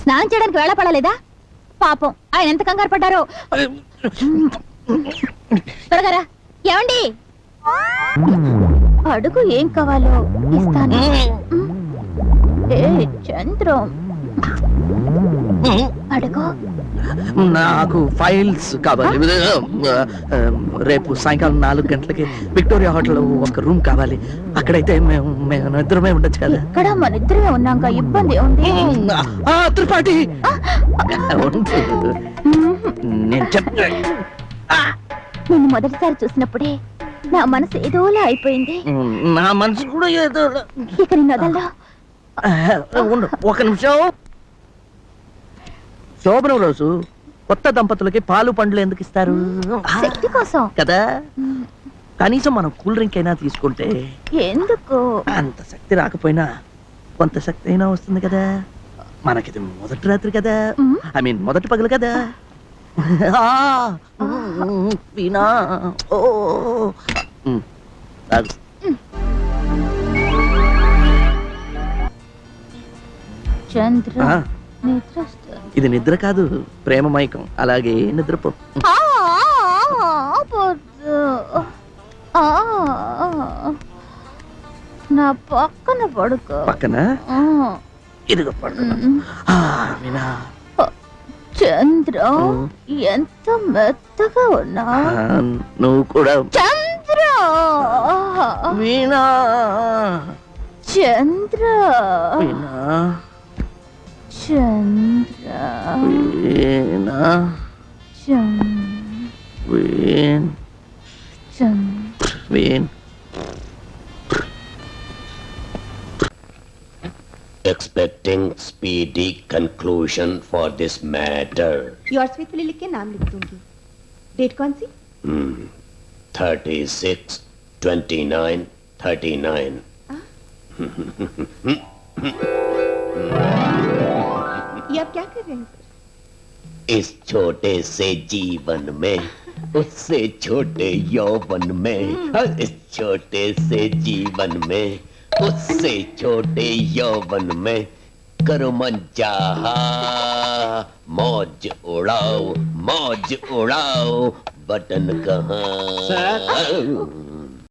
స్నానం చేయడానికి వేళపడలేదా? పాపం ఆయన ఎంత కంగారు పడ్డారో. త్వరగా ఏమండి, అడుగు ఏం కావాలో ఇస్తాను. చంద్రం అడుగు. నాకు ఫైల్స్ కావాలి. రేపు సాయంకాలం 4 గంటలకి విక్టోరియా హోటల్ ఒక రూమ్ కావాలి. అక్కడైతే మేము ఇద్దరమే ఉండొచ్చు కదా. ఇక్కడ మన ఇద్దరమే ఉన్నాక ఇబ్బంది ఉంది. త్రిపాఠి నేను చెప్తా. నిన్ను మొదటిసారి చూసినప్పుడే నా మనసు ఏదోలా అయిపోయింది. నా మనసు కూడా ఏదో. ఇక నిన్ను వదలరా. ఒక నిమిషం. శోభనం రోజు కొత్త దంపతులకి పాలు పండ్లు ఎందుకు ఇస్తారు? శక్తి కోసం కదా. కనీసం మనం కూల్ డ్రింక్ అయినా తీసుకుంటే ఎందుకు? అంత శక్తి రాకపోయినా కొంత శక్తి అయినా వస్తుంది కదా. మనకిది మొదటి రాత్రి కదా, ఐ మీన్ మొదటి పగలు కదా. వీణా చంద్ర, ఇది నిద్ర కాదు, ప్రేమ మైకం. అలాగే నిద్రపో. నా పక్కన పడుకో. పక్కన ఇదిగో పడుకో. చంద్ర, ఎంత మెత్తగా ఉన్నా. నువ్వు కూడా. చంద్ర, వీణా. చంద్ర, వీణా. చంద్ర, వీణా. వీణ్. Expecting speedy conclusion for this matter. Your sweetly लिख के नाम लिख दूंगी. डेट कौन सी? 36, 29, 39. ये आप क्या कर रहे हैं सर? इस छोटे से जीवन में, उससे छोटे यौवन में, इस छोटे से जीवन में, उससे छोटे यौवन में, करो मन चाहा, मौज उड़ाओ, बटन कहाँ?